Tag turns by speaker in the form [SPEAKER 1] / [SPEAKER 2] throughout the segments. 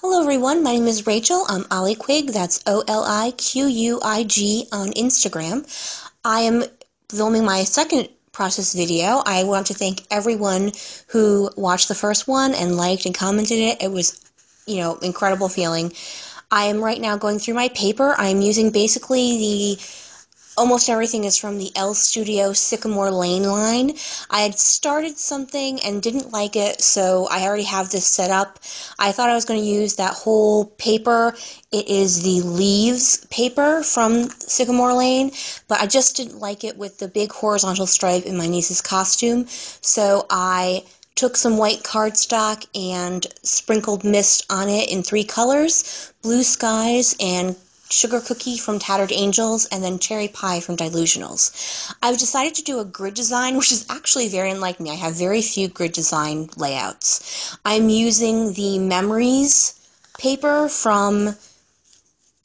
[SPEAKER 1] Hello everyone, my name is Rachel. I'm Oliquig, that's Oliquig on Instagram. I am filming my second process video. I want to thank everyone who watched the first one and liked and commented it. It was, incredible feeling. I am right now going through my paper. I'm using basically almost everything is from the L Studio Sycamore Lane line. I had started something and didn't like it, so I already have this set up. I thought I was going to use that whole paper. It is the leaves paper from Sycamore Lane, but I just didn't like it with the big horizontal stripe in my niece's costume, so I took some white cardstock and sprinkled mist on it in 3 colors, Blue Skies and Sugar Cookie from Tattered Angels, and then Cherry Pie from Dylusionals. I've decided to do a grid design, which is actually very unlike me. I have very few grid design layouts. I'm using the Memories paper from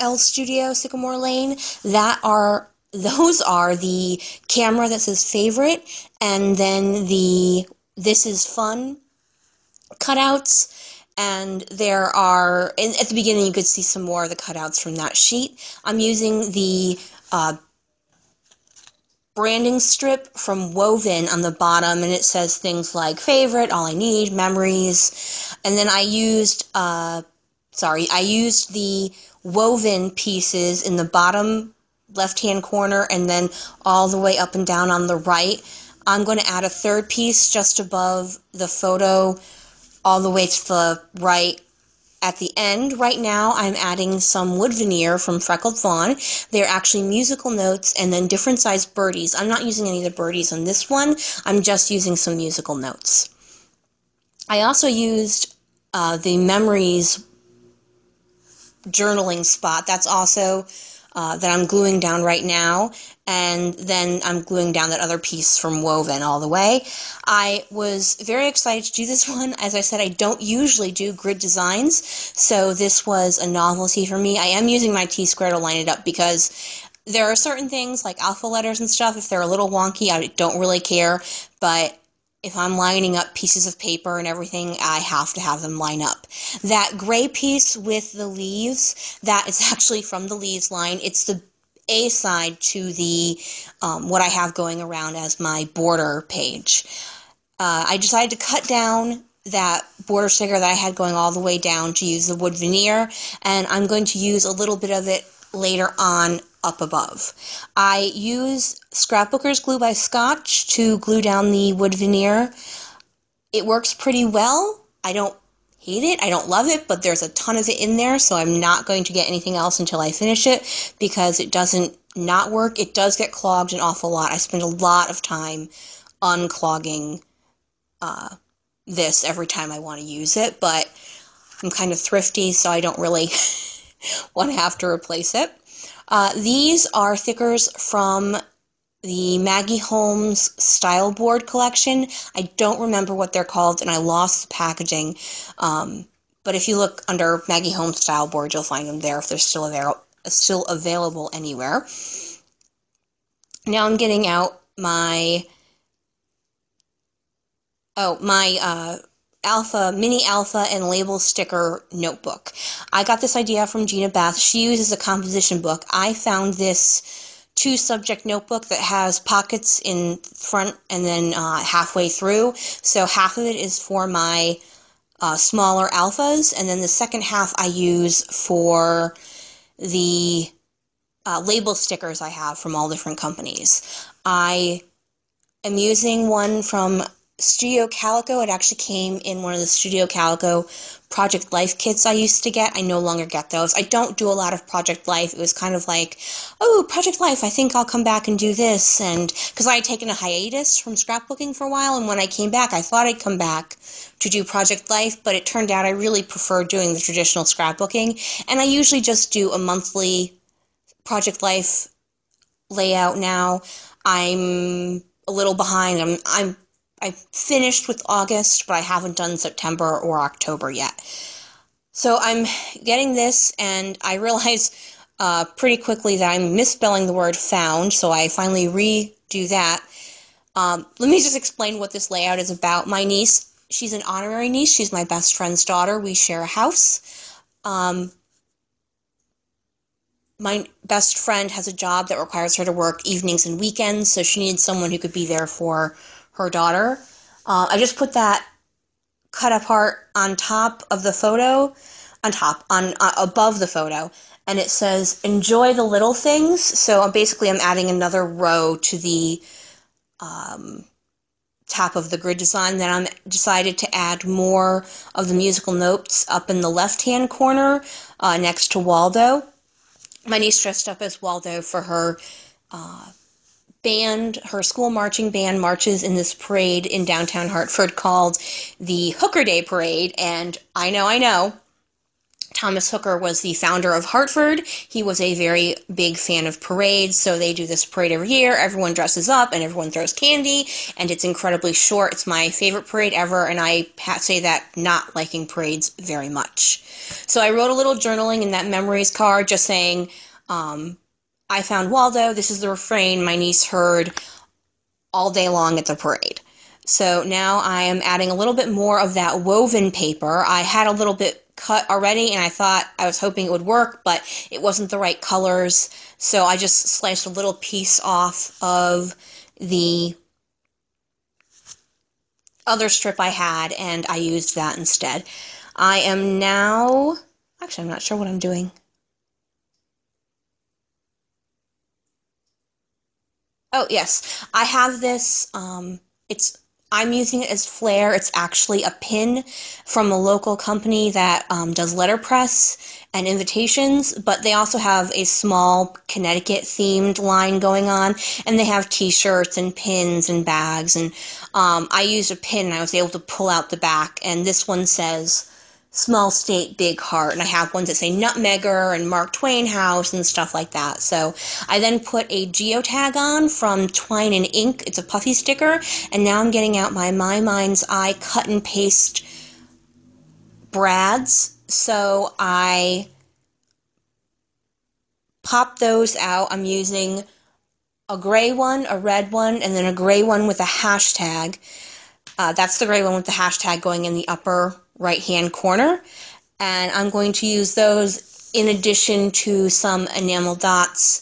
[SPEAKER 1] L Studio Sycamore Lane. Those are the camera that says favorite, and then the This Is Fun cutouts. And there are, at the beginning you could see some more of the cutouts from that sheet. I'm using the branding strip from Woven on the bottom, and it says things like favorite, all I need, memories. And then I used the woven pieces in the bottom left-hand corner and then all the way up and down on the right. I'm going to add a third piece just above the photo all the way to the right at the end. Right now, I'm adding some wood veneer from Freckled Fawn. They're actually musical notes and then different sized birdies. I'm not using any of the birdies on this one. I'm just using some musical notes. I also used the Memories journaling spot. That's also that I'm gluing down right now, and then I'm gluing down that other piece from Woven all the way. I was very excited to do this one. As I said, I don't usually do grid designs, so this was a novelty for me. I am using my T-square to line it up because there are certain things like alpha letters and stuff, if they're a little wonky, I don't really care, but if I'm lining up pieces of paper and everything, I have to have them line up. That gray piece with the leaves, that is actually from the leaves line. It's the A side to the what I have going around as my border page. I decided to cut down that border sticker that I had going all the way down to use the wood veneer, and I'm going to use a little bit of it later on up above. I use Scrapbooker's glue by Scotch to glue down the wood veneer. It works pretty well. I don't hate it, I don't love it, but there's a ton of it in there, so I'm not going to get anything else until I finish it because it doesn't not work. It does get clogged an awful lot. I spend a lot of time unclogging this every time I want to use it, but I'm kind of thrifty, so I don't really want to have to replace it. These are thickers from the Maggie Holmes Style Board collection. I don't remember what they're called, and I lost the packaging. But if you look under Maggie Holmes Style Board, you'll find them there if they're still available anywhere. Now I'm getting out my mini alpha and label sticker notebook. I got this idea from Gina Bath. She uses a composition book. I found this 2-subject notebook that has pockets in front and then halfway through. So half of it is for my smaller alphas, and then the second half I use for the label stickers I have from all different companies. I am using one from Studio Calico. It actually came in one of the Studio Calico Project Life kits I used to get. I no longer get those. I don't do a lot of Project Life. It was kind of like, oh, Project Life, I think I'll come back and do this. And because I had taken a hiatus from scrapbooking for a while, and when I came back, I thought I'd come back to do Project Life, but it turned out I really prefer doing the traditional scrapbooking, and I usually just do a monthly Project Life layout now. I'm a little behind. I finished with August, but I haven't done September or October yet. So I'm getting this, and I realized pretty quickly that I'm misspelling the word found, so I finally redo that. Let me just explain what this layout is about. My niece, she's an honorary niece. She's my best friend's daughter. We share a house. My best friend has a job that requires her to work evenings and weekends, so she needs someone who could be there for her daughter. I just put that cut apart on top of the photo, on above the photo, and it says "Enjoy the little things." So basically, I'm adding another row to the top of the grid design. Then I'm decided to add more of the musical notes up in the left-hand corner next to Waldo. My niece dressed up as Waldo for her band. Her school marching band marches in this parade in downtown Hartford called the Hooker Day Parade. And I know, Thomas Hooker was the founder of Hartford. He was a very big fan of parades, so they do this parade every year. Everyone dresses up and everyone throws candy, and it's incredibly short. It's my favorite parade ever, and I say that not liking parades very much. So I wrote a little journaling in that memories card just saying, I found Waldo. This is the refrain my niece heard all day long at the parade. So now I am adding a little bit more of that woven paper. I had a little bit cut already, and I was hoping it would work, but it wasn't the right colors. So I just sliced a little piece off of the other strip I had, and I used that instead. I am now, actually, I'm not sure what I'm doing. Oh, yes. I have this, I'm using it as flair. It's actually a pin from a local company that does letterpress and invitations, but they also have a small Connecticut-themed line going on, and they have t-shirts and pins and bags, and I used a pin, and I was able to pull out the back, and this one says small state, big heart. And I have ones that say Nutmegger and Mark Twain House and stuff like that. So I then put a geotag on from Twine and Ink. It's a puffy sticker. And now I'm getting out my Mind's Eye cut and paste brads. So I pop those out. I'm using a gray one, a red one, and then a gray one with a hashtag. That's the gray one with the hashtag going in the upper right-hand corner. And I'm going to use those in addition to some enamel dots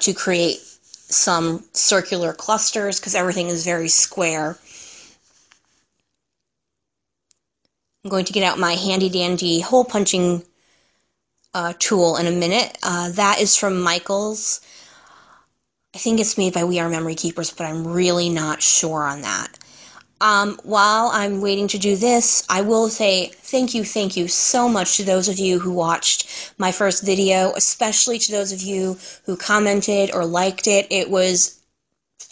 [SPEAKER 1] to create some circular clusters because everything is very square. I'm going to get out my handy-dandy hole punching tool in a minute. That is from Michaels. I think it's made by We Are Memory Keepers, but I'm really not sure on that. While I'm waiting to do this, I will say thank you so much to those of you who watched my first video, especially to those of you who commented or liked it. It was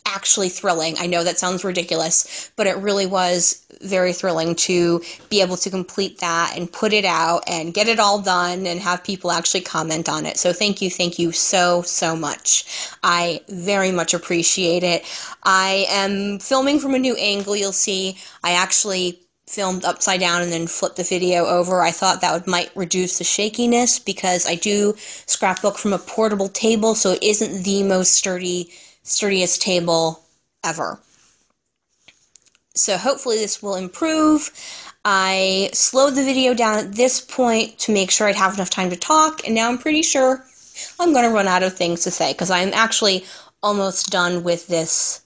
[SPEAKER 1] actually thrilling. I know that sounds ridiculous, but it really was very thrilling to be able to complete that and put it out and get it all done and have people actually comment on it. So thank you so much. I very much appreciate it. I am filming from a new angle. You'll see I actually filmed upside down and then flipped the video over. I thought that might reduce the shakiness because I do scrapbook from a portable table, so it isn't the most sturdiest table ever. So hopefully this will improve. I slowed the video down at this point to make sure I'd have enough time to talk, and now I'm pretty sure I'm going to run out of things to say because I'm actually almost done with this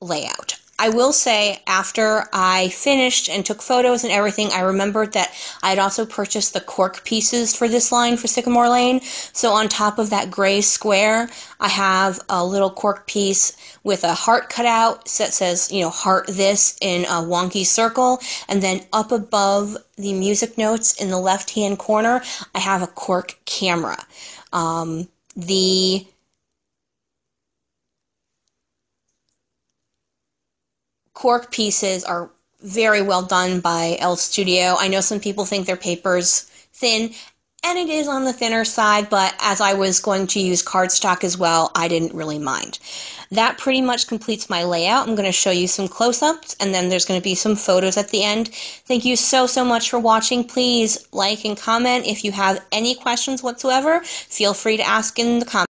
[SPEAKER 1] layout. I will say, after I finished and took photos and everything, I remembered that I had also purchased the cork pieces for this line for Sycamore Lane. So on top of that gray square, I have a little cork piece with a heart cut out that says, you know, heart this in a wonky circle. And then up above the music notes in the left-hand corner, I have a cork camera. The cork pieces are very well done by Elle Studio. I know some people think their paper's thin, and it is on the thinner side, but as I was going to use cardstock as well, I didn't really mind. That pretty much completes my layout. I'm going to show you some close-ups, and then there's going to be some photos at the end. Thank you so much for watching. Please like and comment. If you have any questions whatsoever, feel free to ask in the comments.